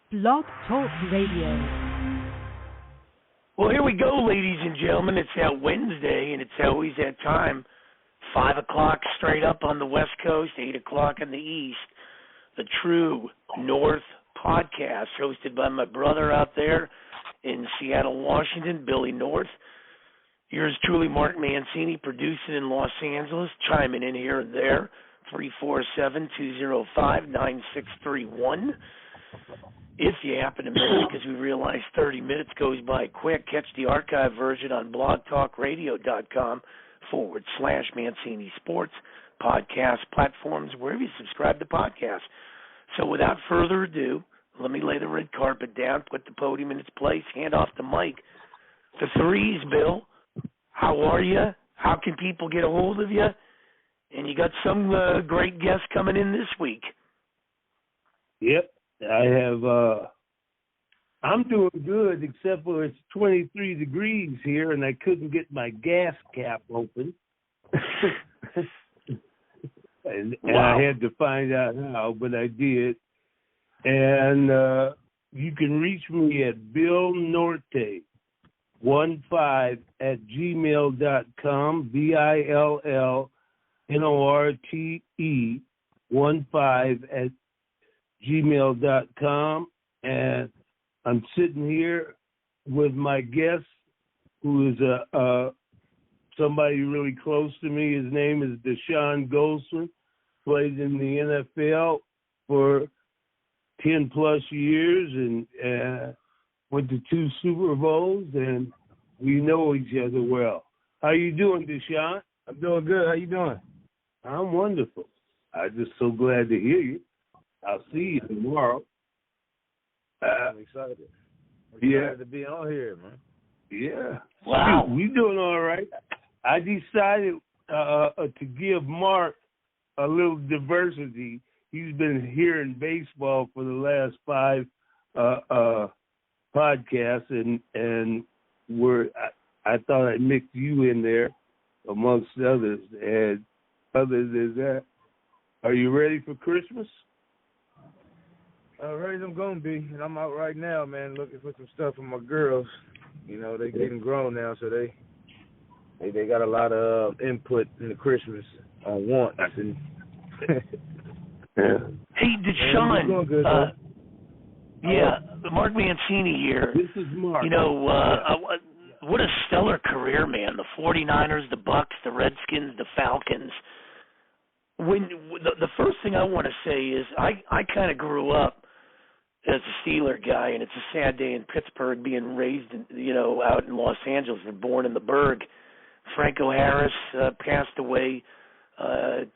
Blog Talk Radio. Well, here we go, ladies and gentlemen. It's that Wednesday, and it's always that time. 5 o'clock straight up on the West Coast, 8 o'clock in the East. The True North podcast, hosted by my brother out there in Seattle, Washington, Billy North. Yours truly, Mark Mancini, producing in Los Angeles, chiming in here and there, 347-205-9631. If you happen to miss it, because we realize 30 minutes goes by quick, catch the archive version on blogtalkradio.com/Mancini Sports, podcast platforms, wherever you subscribe to podcasts. So without further ado, let me lay the red carpet down, put the podium in its place, hand off the mic. The threes, Bill. How are you? How can people get a hold of you? And you got some great guests coming in this week. Yep, I have. I'm doing good, except for it's 23 degrees here, and I couldn't get my gas cap open. and I had to find out how, but I did. And you can reach me at Bill Norte 15 at gmail.com, BILLNORTE 15 at gmail.com. And I'm sitting here with my guest, who is somebody really close to me. His name is Dashon Goldson, played in the NFL for 10 plus years and went to 2 Super Bowls, and we know each other well. How you doing, Dashon? I'm doing good. How you doing? I'm wonderful. I'm just so glad to hear you. I'll see you tomorrow. I'm excited. To be on here, man. Yeah. Wow. We doing all right. I decided to give Mark a little diversity. He's been hearing baseball for the last 5 podcasts, and I thought I'd mix you in there amongst others. And other than that, are you ready for Christmas? Ready as I'm going to be. And I'm out right now, man, looking for some stuff for my girls. You know, they getting grown now, so they got a lot of input in the Christmas on wants. And yeah. Hey, Dashon. Good, the Mark Mancini here. This is Mark. You know, what a stellar career, man. The 49ers, the Bucks, the Redskins, the Falcons. The first thing I want to say is I kind of grew up as a Steeler guy, and it's a sad day in Pittsburgh being raised, out in Los Angeles and born in the Burgh. Franco Harris passed away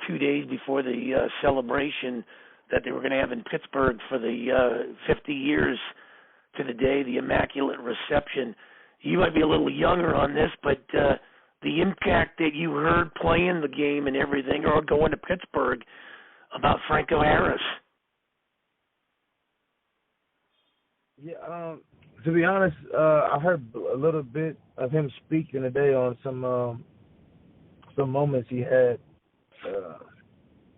2 days before the celebration that they were going to have in Pittsburgh for the 50 years to the day, the Immaculate Reception. You might be a little younger on this, but the impact that you heard playing the game and everything, or going to Pittsburgh, about Franco Harris. Yeah, to be honest, I heard a little bit of him speaking today on some moments he had.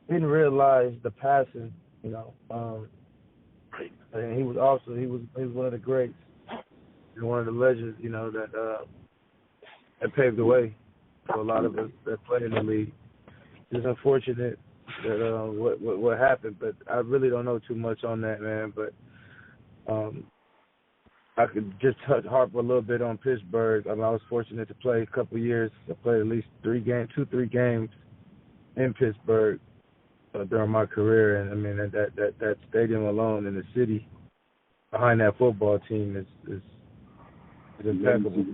Didn't realize the passing, Right. And he was one of the greats, one of the legends, that paved the way for a lot of us that play in the league. It's unfortunate that what happened, but I really don't know too much on that, man. But I could just harp a little bit on Pittsburgh. I was fortunate to play a couple of years. I played at least 3 games in Pittsburgh during my career, and I mean that stadium alone in the city behind that football team is impeccable.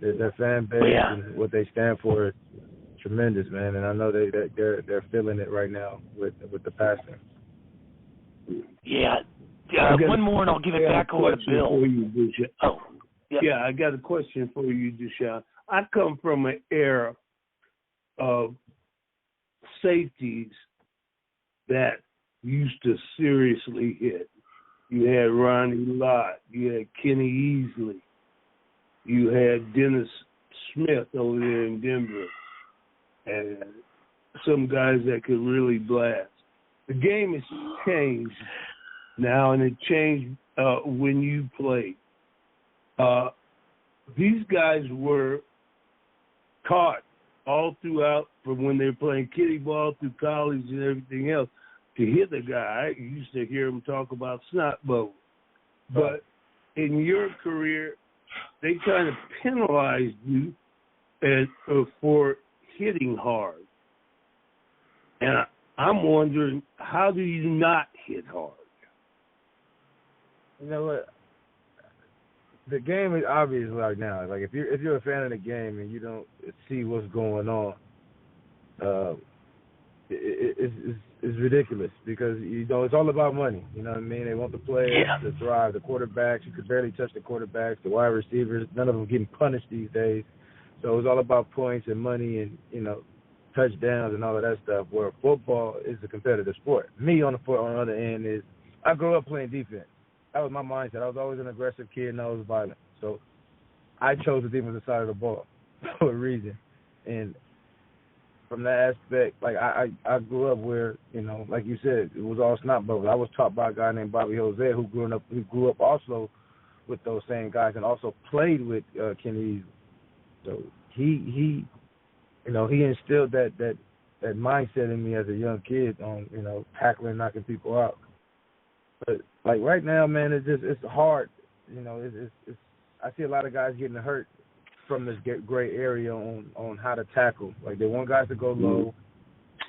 Their fan base and what they stand for is tremendous, man. And I know they're feeling it right now with the passing. Yeah. One more, and I'll give it back over to Bill. I got a question for you, Dashon. I come from an era of safeties that used to seriously hit. You had Ronnie Lott. You had Kenny Easley. You had Dennis Smith over there in Denver. And some guys that could really blast. The game has changed now, and it changed when you played. These guys were taught all throughout, from when they were playing kiddie ball through college and everything else, to hit the guy. You used to hear them talk about snot bubbles. But in your career, they kind of penalized you for hitting hard. And I'm wondering, how do you not hit hard? You know what? The game is obvious right now. Like if you're a fan of the game and you don't see what's going on, it's ridiculous, because it's all about money. You know what I mean? They want the players to thrive. The quarterbacks, you could barely touch the quarterbacks. The wide receivers, none of them getting punished these days. So it's all about points and money and touchdowns and all of that stuff. Where football is a competitive sport. Me on the other end is I grew up playing defense. That was my mindset. I was always an aggressive kid and I was violent. So I chose the defensive side of the ball for a reason. And from that aspect, like I grew up where, like you said, it was all snot bubbles. I was taught by a guy named Bobby Jose who grew up also with those same guys and also played with Kenny Easley. So he instilled that mindset in me as a young kid on, tackling, knocking people out. But like right now, man, it's hard. It's I see a lot of guys getting hurt from this gray area on how to tackle. Like they want guys to go low.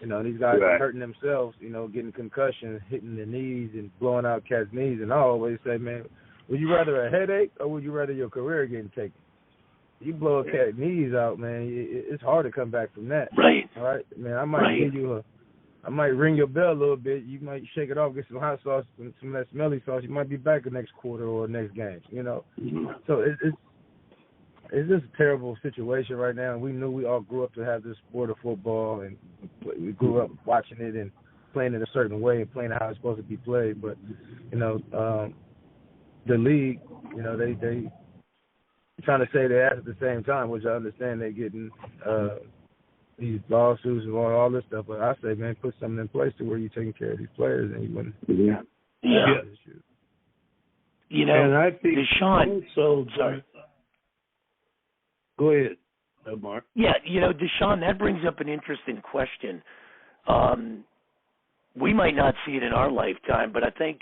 These guys are hurting themselves. Getting concussions, hitting their knees, and blowing out cats' knees. And I always say, man, would you rather a headache or would you rather your career getting taken? You blow a cat's knees out, man. It's hard to come back from that. Right. All right, man. I might give you I might ring your bell a little bit. You might shake it off, get some hot sauce and some of that smelly sauce. You might be back the next quarter or next game, So it's just a terrible situation right now. We knew we all grew up to have this sport of football, and we grew up watching it and playing it a certain way and playing how it's supposed to be played. But, the league, they trying to say that at the same time, which I understand they're getting these lawsuits and all this stuff, but I say, man, put something in place to where you're taking care of these players and you wouldn't. Yeah. And I think Dashon. Sorry. Go ahead, Mark. Yeah, Dashon, that brings up an interesting question. We might not see it in our lifetime, but I think,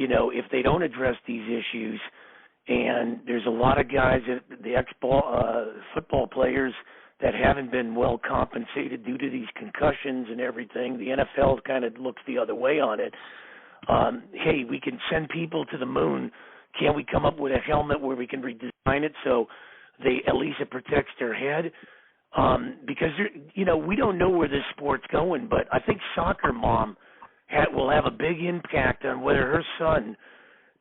if they don't address these issues, and there's a lot of guys, the football players, that haven't been well compensated due to these concussions and everything. The NFL kind of looks the other way on it. Hey, we can send people to the moon. Can't we come up with a helmet where we can redesign it so at least it protects their head? Because we don't know where this sport's going, but I think Soccer Mom will have a big impact on whether her son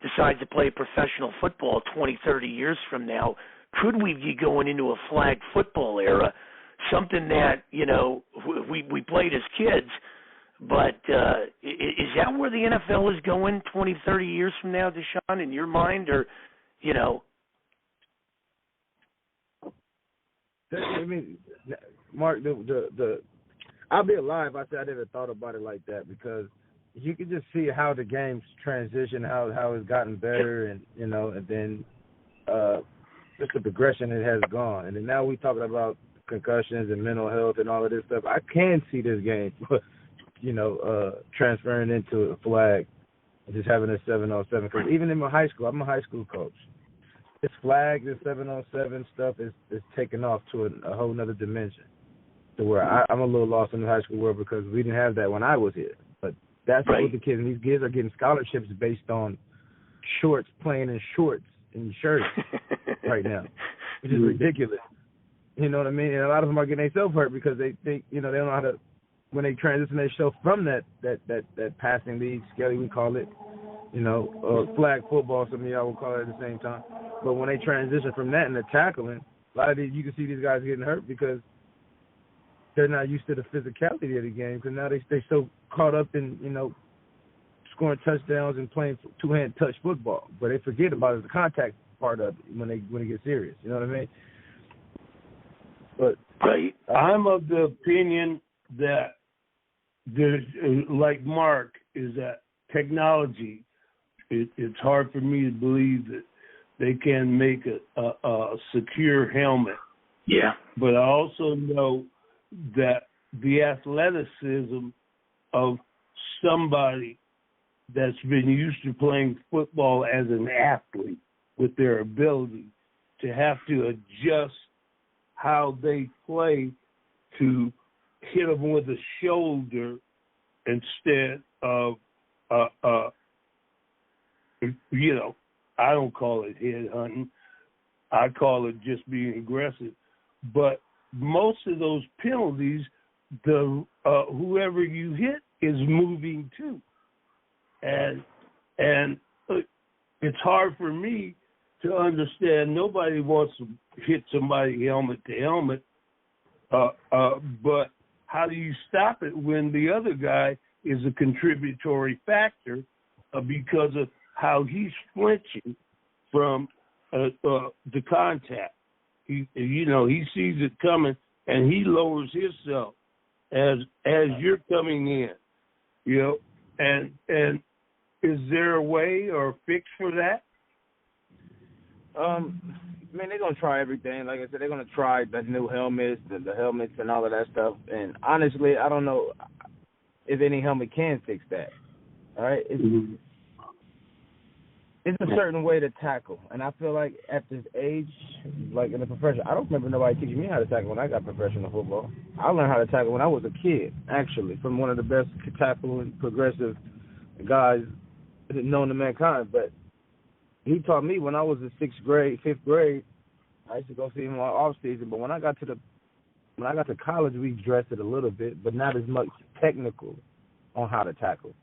decides to play professional football 20, 30 years from now. Could we be going into a flag football era, something that, we played as kids, but is that where the NFL is going 20, 30 years from now, Dashon, in your mind, or, I mean, Mark, I'll be alive. I said I never thought about it like that, because you can just see how the game's transition, how it's gotten better, and and then just the progression it has gone. And then now we're talking about concussions and mental health and all of this stuff. I can see this game, transferring into a flag and just having a 7-on-7. Because even in my high school, I'm a high school coach. This flag, this 7-on-7 stuff is taken off to a whole nother dimension, to where I'm a little lost in the high school world, because we didn't have that when I was here. But that's what the kids, and these kids are getting scholarships based on shorts, playing in shorts and shirts right now, which is ridiculous. You know what I mean? And a lot of them are getting themselves hurt because they don't know how to, when they transition themselves from that passing league, Skelly we call it, flag football, some of y'all will call it at the same time. But when they transition from that into tackling, a lot of these, you can see these guys getting hurt because they're not used to the physicality of the game, because now they're so caught up in, scoring touchdowns and playing two-hand touch football. But they forget about the contact part of it when they get serious. You know what I mean? But I'm of the opinion that there's, like Mark, is that technology it's hard for me to believe that they can make a secure helmet. Yeah. But I also know that the athleticism of somebody that's been used to playing football as an athlete, with their ability to have to adjust how they play to hit them with a shoulder instead of, I don't call it head hunting. I call it just being aggressive. But most of those penalties, whoever you hit is moving too. And it's hard for me to understand. Nobody wants to hit somebody helmet to helmet. But how do you stop it when the other guy is a contributory factor because of how he's flinching from the contact? He sees it coming and he lowers himself as you're coming in. And is there a way or a fix for that? They're gonna try everything. Like I said, they're gonna try the new helmets, the helmets, and all of that stuff. And honestly, I don't know if any helmet can fix that. All right, it's a certain way to tackle, and I feel like at this age, like in the profession, I don't remember nobody teaching me how to tackle when I got professional football. I learned how to tackle when I was a kid, actually, from one of the best tackling progressive guys known to mankind. But he taught me when I was in 6th grade, 5th grade. I used to go see him on off season. But when I got to college, we dressed it a little bit, but not as much technical on how to tackle.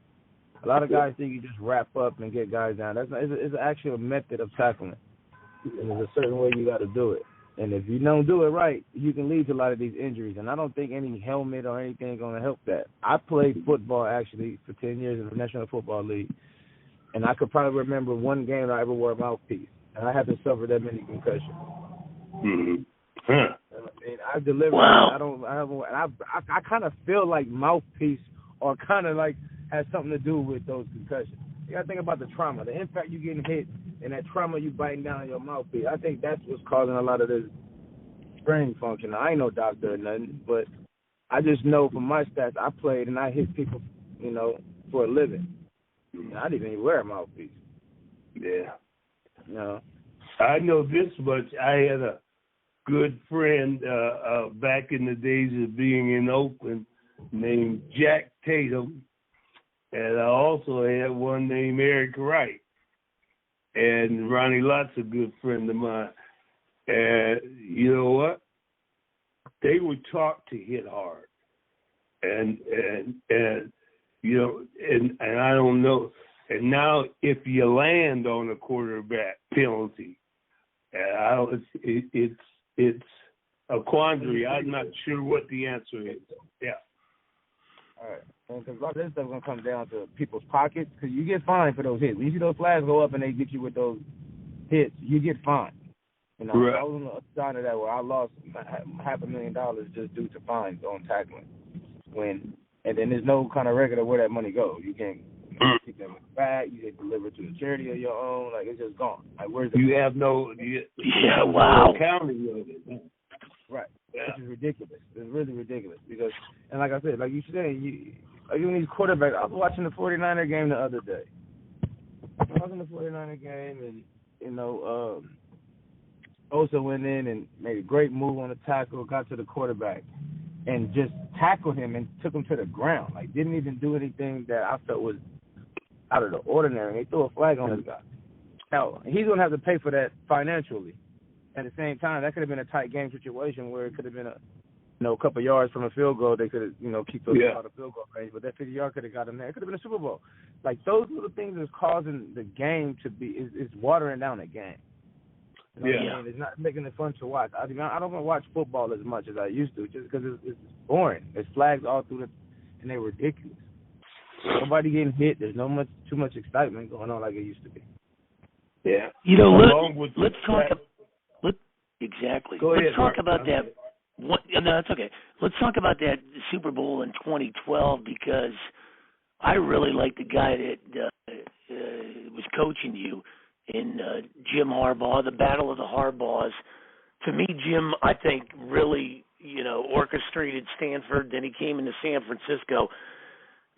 A lot of guys think you just wrap up and get guys down. That's not. It's actually a method of tackling, and there's a certain way you got to do it. And if you don't do it right, you can lead to a lot of these injuries. And I don't think any helmet or anything is going to help that. I played football actually for 10 years in the National Football League. And I could probably remember one game I ever wore a mouthpiece, and I haven't suffered that many concussions. Mm-hmm. Huh. I delivered. Wow. I kind of feel like mouthpiece, or kind of like has something to do with those concussions. You got to think about the trauma, the impact you getting hit, and that trauma you biting down on your mouthpiece. I think that's what's causing a lot of this brain function. Now, I ain't no doctor or nothing, but I just know from my stats, I played and I hit people, for a living. I didn't even wear a mouthpiece. Yeah. No. I know this much. I had a good friend back in the days of being in Oakland named Jack Tatum, and I also had one named Eric Wright. And Ronnie Lott's a good friend of mine. And you know what? They were taught to hit hard. And I don't know. And now, if you land on a quarterback penalty, it's a quandary. I'm not sure what the answer is. Yeah. All right. Because a lot of this stuff is going to come down to people's pockets, because you get fined for those hits. When you see those flags go up and they get you with those hits, you get fined. Right. I was on the other side of that where I lost $500,000 just due to fines on tackling. And then there's no kind of record of where that money goes. You can't keep that money back. You get delivered to a charity of your own. Like, it's just gone. Like, where's it? You have no wow. accounting of it. Right. Yeah. Which is ridiculous. It's really ridiculous. Because, and like I said, like you said, even these quarterbacks, I was watching the 49er game the other day. I was watching the 49er game, and, Osa went in and made a great move on the tackle, got to the quarterback, and just tackled him and took him to the ground. Like, didn't even do anything that I felt was out of the ordinary. They threw a flag on this guy. Now, he's going to have to pay for that financially. At the same time, that could have been a tight game situation where it could have been a couple of yards from a field goal. They could have, keep those out of field goal range, but that 50-yard could have got him there. It could have been a Super Bowl. Like, those little things is causing the game to be, is watering down the game. You know what I mean? It's not making it fun to watch. I don't want to watch football as much as I used to, just because it's boring. There's flags all through and they're ridiculous. Nobody getting hit. There's too much excitement going on like it used to be. Yeah. Let's talk. Exactly. Go ahead, let's talk about that. No, that's okay. Let's talk about that Super Bowl in 2012, because I really like the guy that was coaching you in Jim Harbaugh, the Battle of the Harbaughs. To me, Jim, I think really, orchestrated Stanford. Then he came into San Francisco.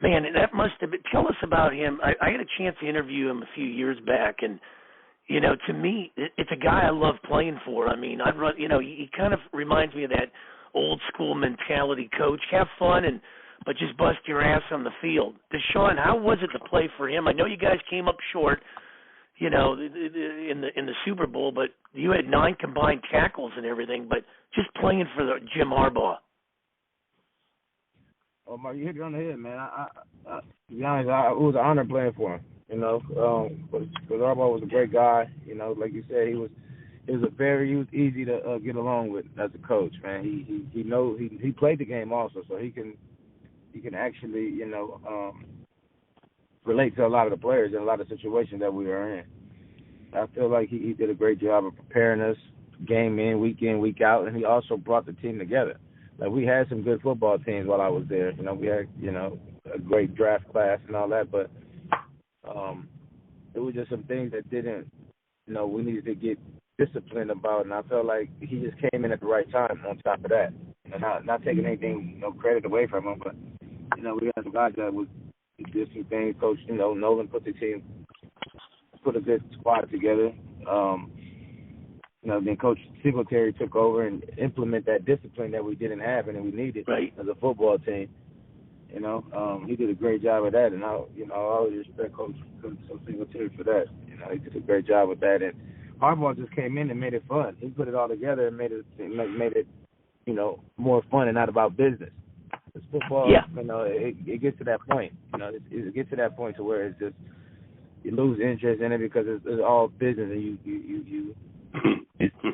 Man, that must have been. Tell us about him. I had a chance to interview him a few years back, and to me, it's a guy I love playing for. I mean, I'd run. He kind of reminds me of that old school mentality coach. Have fun but just bust your ass on the field. Dashon, how was it to play for him? I know you guys came up short, in the Super Bowl, but you had 9 combined tackles and everything. But just playing for Jim Harbaugh. Oh, Mark, you hit it on the head, man. I to be honest, it was an honor playing for him. Because Harbaugh was a great guy. Like you said, he was easy to get along with as a coach, man. He played the game also, so he can actually relate to a lot of the players in a lot of situations that we were in. I feel like he did a great job of preparing us game in, week out, and he also brought the team together. Like, we had some good football teams while I was there. We had a great draft class and all that, but it was just some things that didn't, we needed to get disciplined about, and I felt like he just came in at the right time on top of that. Not taking anything, credit away from him, but, we had some guys that did some things. Coach, Nolan put a good squad together. Then Coach Singletary took over and implement that discipline that we didn't have and that we needed as a football team. He did a great job of that, and I always respect Coach Singletary for that. He did a great job with that, and Harbaugh just came in and made it fun. He put it all together and made it more fun and not about business. It's football, it gets to that point. It gets to that point to where it's just you lose interest in it because it's all business, and you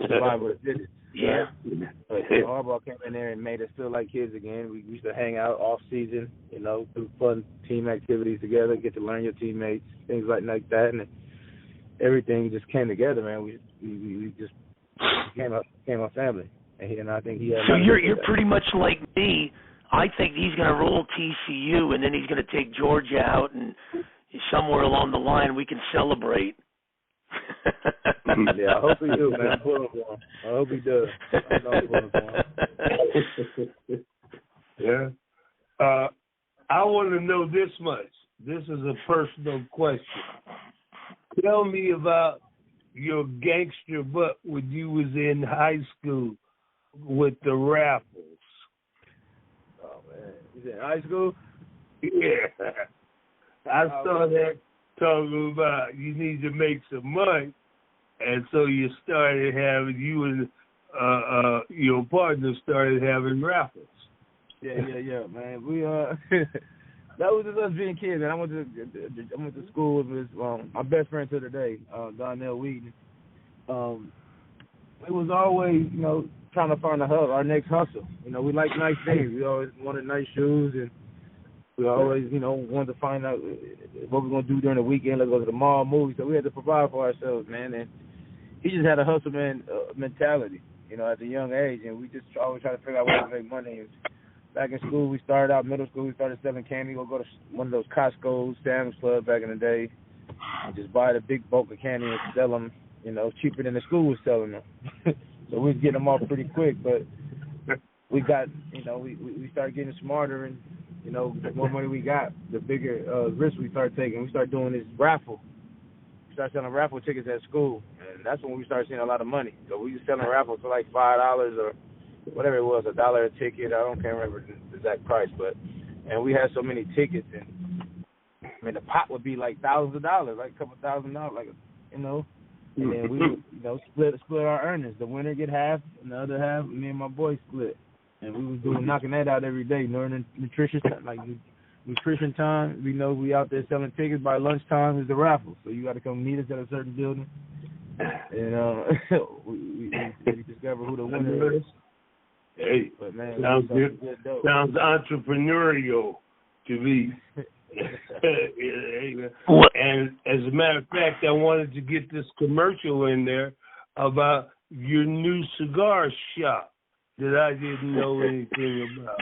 survive with a business. Yeah. But Harbaugh came in there and made us feel like kids again. We used to hang out off season, do fun team activities together, get to learn your teammates, things like that, and everything just came together, man. We just became a family, and I think he had. So you're pretty much like me. I think he's going to roll TCU, and then he's going to take Georgia out, and somewhere along the line we can celebrate. Yeah, I hope he do, man. I'm pulling for him. I hope he does. I know I'm pulling for him. Yeah. I want to know this much. This is a personal question. Tell me about your gangster butt when you was in high school with the raffles. Oh, man. You in high school? Yeah. I saw that talking about you need to make some money, and so you started having, you and your partner started having raffles. Yeah, man. We that was just us being kids, man. I went to school with my best friend to today, Donnell Wheaton. It was always, trying to find our next hustle. We like nice things. We always wanted nice shoes, and we always, wanted to find out what we're going to do during the weekend. Let's go to the mall, movie. So we had to provide for ourselves, man. And he just had a hustle mentality, at a young age. And we just always try to figure out ways to make money. And back in school, middle school, we started selling candy. We'll go to one of those Costco, Sam's Club back in the day, and just buy the big bulk of candy and sell them, cheaper than the school was selling them. So we was getting them off pretty quick. But we got, we started getting smarter, and the more money we got, the bigger risk we started taking. We started doing this raffle. We started selling raffle tickets at school, and that's when we started seeing a lot of money. So we were selling raffles for like $5 or whatever it was, $1 a ticket. can't remember the exact price, and we had so many tickets, and the pot would be like thousands of dollars, like a couple $1,000, and then we would, split our earnings. The winner get half, and the other half, me and my boy split. And we was knocking that out every day during nutrition time. We out there selling tickets. By lunchtime is the raffle, so you got to come meet us at a certain building. And we discover who the winner is. Hey, but man, sounds good. Sounds entrepreneurial to me. And as a matter of fact, I wanted to get this commercial in there about your new cigar shop that I didn't know anything about.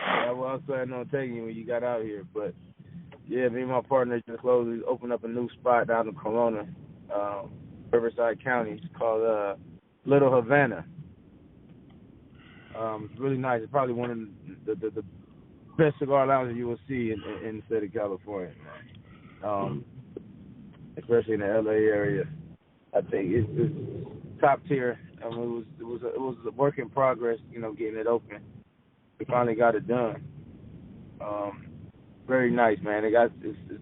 Yeah, well, I was planning on taking you when you got out here, but Yeah, me and my partner just closed. We opened up a new spot down in Corona, Riverside County. It's called Little Havana. It's really nice. It's probably one of the best cigar lounges you will see in the state of California, man. Especially in the LA area. I think it's top tier. I mean, it was a work in progress, getting it open. We finally got it done. Very nice, man.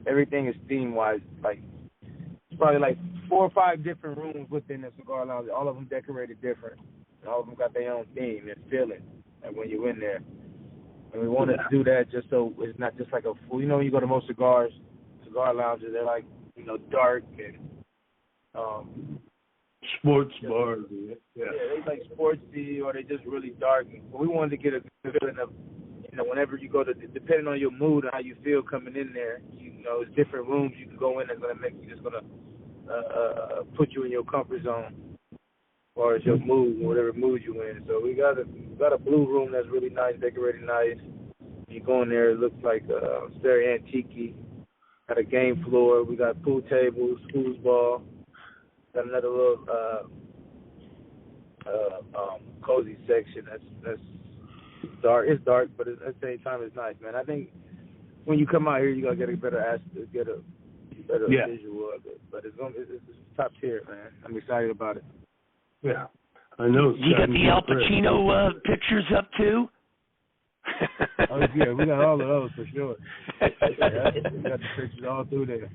Everything is theme wise. Like, it's probably like 4 or 5 different rooms within the cigar lounge. All of them decorated different. All of them got their own theme and feeling. Like when you in there. And we wanted to do that just so it's not just like a full. When you go to most cigar lounges, they're like dark and sports bars. Yeah, they like sportsy or they just really dark. But we wanted to get a feeling of, whenever you go to, depending on your mood and how you feel coming in there, it's different rooms you can go in that's gonna make you just gonna put you in your comfort zone, as far as your mood, whatever mood you in. So we got a blue room that's really nice, decorated nice. You go in there, it looks like it's very antique-y. Got a game floor. We got pool tables, foosball. Got another little cozy section. That's dark. It's dark, but at the same time, it's nice, man. I think when you come out here, you're gonna get a better visual of it. But it's top tier, man. I'm excited about it. Yeah, I know. You got the Al Pacino pictures up too? Oh yeah, we got all of those for sure. Yeah, we got the pictures all through there.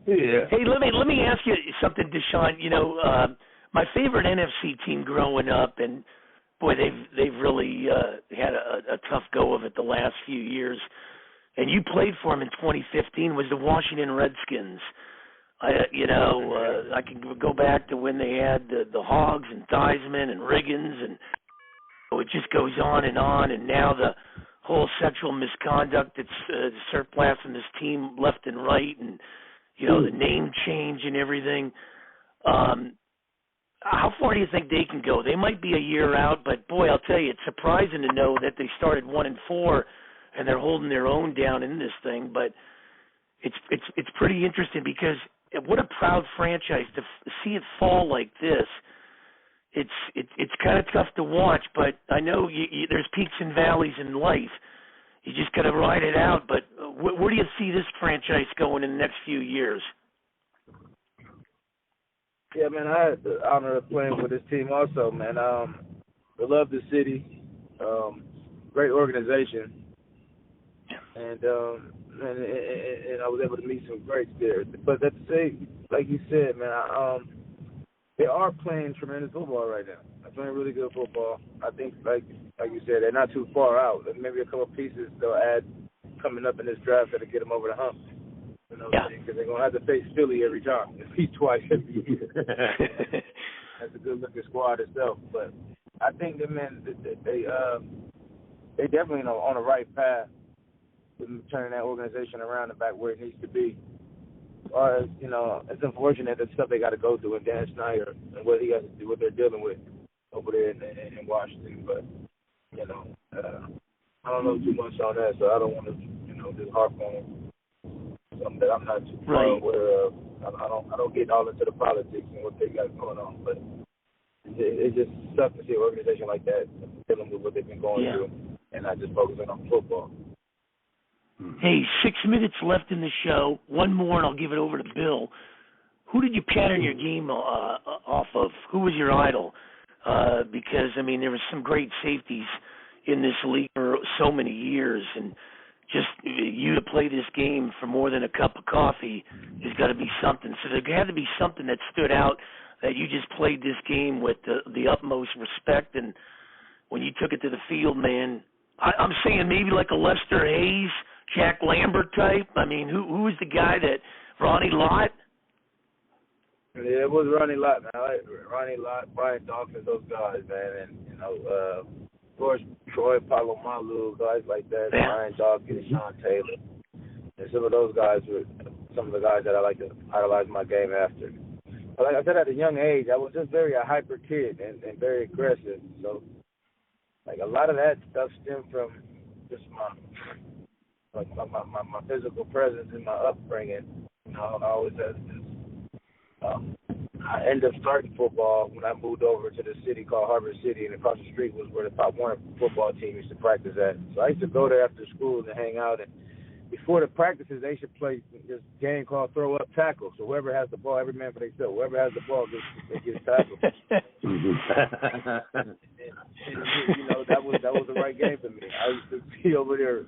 Yeah. Hey, let me ask you something, Dashon. My favorite NFC team growing up, and boy, they've really had a tough go of it the last few years. And you played for them in 2015. Was the Washington Redskins? I can go back to when they had the Hogs and Theismann and Riggins, and it just goes on. And now the whole sexual misconduct that's surpassing this team left and right, and the name change and everything. How far do you think they can go? They might be a year out, but boy, I'll tell you, it's surprising to know that they started 1-4 and they're holding their own down in this thing. But it's pretty interesting because what a proud franchise to see it fall like this. It's kind of tough to watch, but I know there's peaks and valleys in life. You just got to ride it out. But where do you see this franchise going in the next few years? Yeah, man, I had the honor of playing with this team also, man. I love the city. Great organization. And I was able to meet some greats there. But at the same, like you said, man, they are playing tremendous football right now. They're playing really good football. I think, like you said, they're not too far out. Maybe a couple of pieces they'll add coming up in this draft that'll get them over the hump. Because they're going to have to face Philly every time. At least twice every year. That's a good-looking squad itself. But I think that, man, they definitely on the right path with turning that organization around and back where it needs to be. Or, it's unfortunate the stuff they got to go through in Dan Snyder and what he has to do, what they're dealing with over there in Washington. But, I don't know too much on that, so I don't want to, just harp on something that I'm not too far aware of. I don't get all into the politics and what they got going on, but it just sucks to see an organization like that dealing with what they've been going through and not just focusing on football. Hey, 6 minutes left in the show. One more, and I'll give it over to Bill. Who did you pattern your game off of? Who was your idol? Because, there was some great safeties in this league for so many years, and just you to play this game for more than a cup of coffee has got to be something. So there had to be something that stood out, that you just played this game with the utmost respect, and when you took it to the field, man, I'm saying maybe like a Lester Hayes, Jack Lambert type. Who was the guy that Ronnie Lott? Yeah, it was Ronnie Lott, man. I like Ronnie Lott, Brian Dawkins, those guys, man. And, of course, Troy Polamalu, guys like that, Brian Dawkins, Sean Taylor. And some of those guys were some of the guys that I like to idolize my game after. But like I said, at a young age, I was just a hyper kid and very aggressive. So, like, a lot of that stuff stemmed from just like my physical presence and my upbringing. You know, I always had this. I ended up starting football when I moved over to the city called Harbor City, and across the street was where the Pop Warner football team used to practice at. So I used to go there after school to hang out, and before the practices, they should play this game called throw up tackle. So whoever has the ball, every man for themselves. Whoever has the ball gets tackled. and, you know, that was the right game for me. I used to be over there,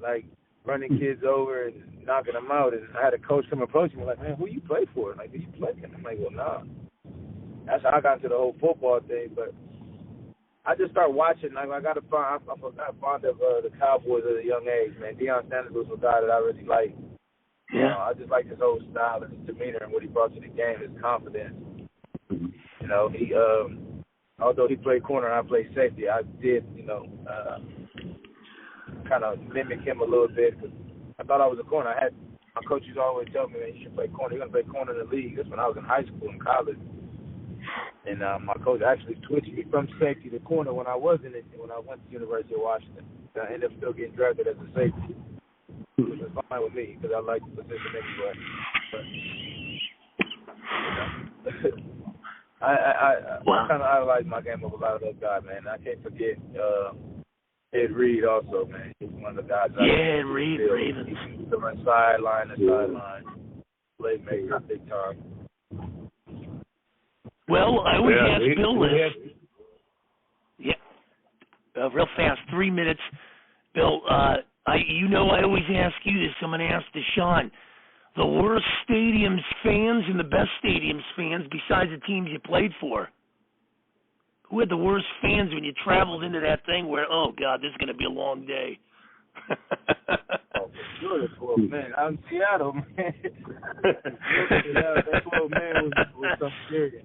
like, running kids over and knocking them out. And I had a coach come approach me like, man, who you play for? Like, who you play? And I'm like, well, nah. That's how I got into the whole football thing. But I just started watching. Like, I got fond of the Cowboys at a young age, man. Deion Sanders was a guy that I really liked. Yeah. You know, I just like his whole style and his demeanor and what he brought to the game, his confidence. You know, he although he played corner and I played safety, I did, you know, kind of mimic him a little bit because I thought I was a corner. My coaches always tell me, man, you should play corner. You're going to play corner in the league. That's when I was in high school and college. And my coach actually switched me from safety to corner when I went to the University of Washington. I ended up still getting drafted as a safety, which was fine with me because I liked the position anyway. But, you know, I kind of idolize my game of a lot of those guys, man. I can't forget Ed Reed also, man. He's one of the guys. Yeah, Ed Reed, Ravens. He's the sideline to sideline, playmaker, big time. Well, I always ask Bill this. Yeah. Real fast, 3 minutes. Bill, I always ask you this. I'm going to ask Dashon. The worst stadiums fans and the best stadiums fans besides the teams you played for. Who had the worst fans when you traveled into that thing where, oh, God, this is going to be a long day? Oh, for sure, the 12 man. Out in Seattle, man. That 12 man was something serious.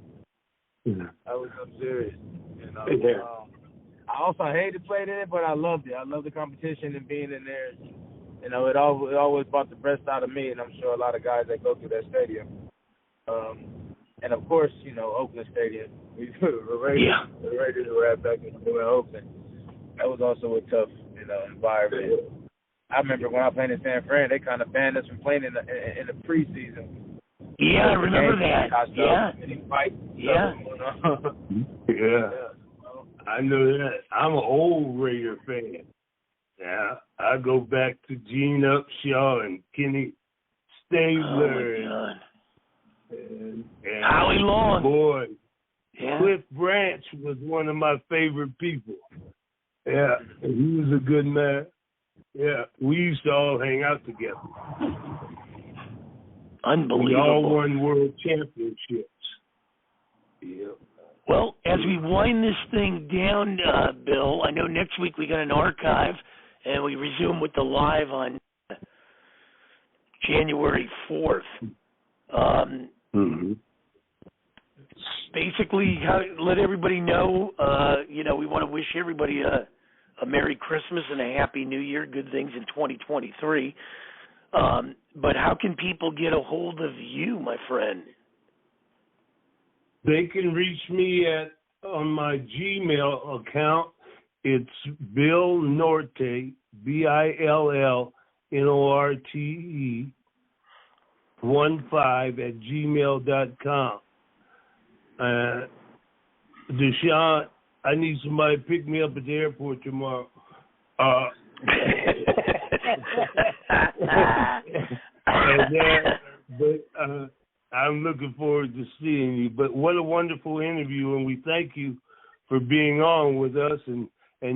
That was something serious. You know, I also hated playing in it, but I loved it. I loved the competition and being in there. You know, it always brought the best out of me, and I'm sure a lot of guys that go through that stadium. And, of course, you know, Oakland Stadium. The Raiders were at back in Oakland. That was also a tough, you know, environment. I remember when I played in San Fran, they kind of banned us from playing in the preseason. Yeah, I remember that. Yeah. Yeah. I know that. I'm an old Raider fan. Yeah, I go back to Gene Upshaw and Kenny Stabler and Howie Long. Boy, yeah. Cliff Branch was one of my favorite people. Yeah, he was a good man. Yeah, we used to all hang out together. Unbelievable. We all won world championships. Yeah. Well, as we wind this thing down, Bill, I know next week we got an archive, and we resume with the live on January 4th. Basically, let everybody know, we want to wish everybody a Merry Christmas and a Happy New Year, good things in 2023. But how can people get a hold of you, my friend? They can reach me on my Gmail account. It's Bill Norte, BILLNORTE 15 @gmail.com. Dashon, I need somebody to pick me up at the airport tomorrow. I'm looking forward to seeing you. But what a wonderful interview, and we thank you for being on with us, and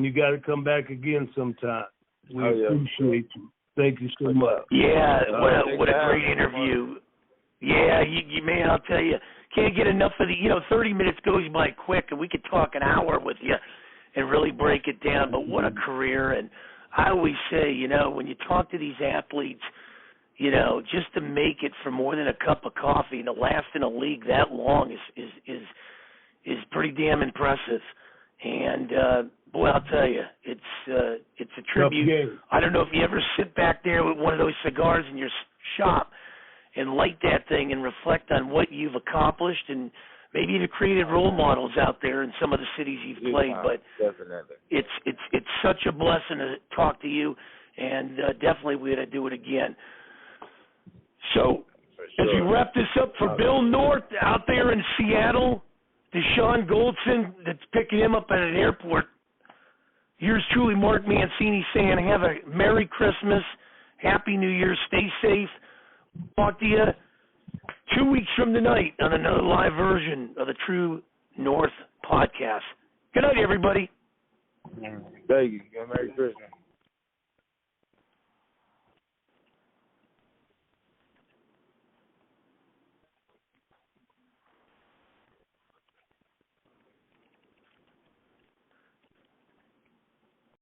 you got to come back again sometime. We appreciate you. Thank you so much. Yeah, what a great interview. Yeah, you man, I'll tell you, can't get enough of 30 minutes goes by quick, and we could talk an hour with you and really break it down. But what a career. And I always say, when you talk to these athletes, just to make it for more than a cup of coffee and to last in a league that long is pretty damn impressive. And boy, I'll tell you, it's a tribute. I don't know if you ever sit back there with one of those cigars in your shop and light that thing and reflect on what you've accomplished, and maybe you've created role models out there in some of the cities you've played. But definitely, it's such a blessing to talk to you. and definitely we got to do it again. So, For as we sure. wrap this up for Bill North out there in Seattle, Dashon Goldson that's picking him up at an airport, here's truly Mark Mancini saying have a Merry Christmas, Happy New Year, stay safe. Talk to you 2 weeks from tonight on another live version of the True North podcast. Good night, everybody. Thank you. Merry Christmas.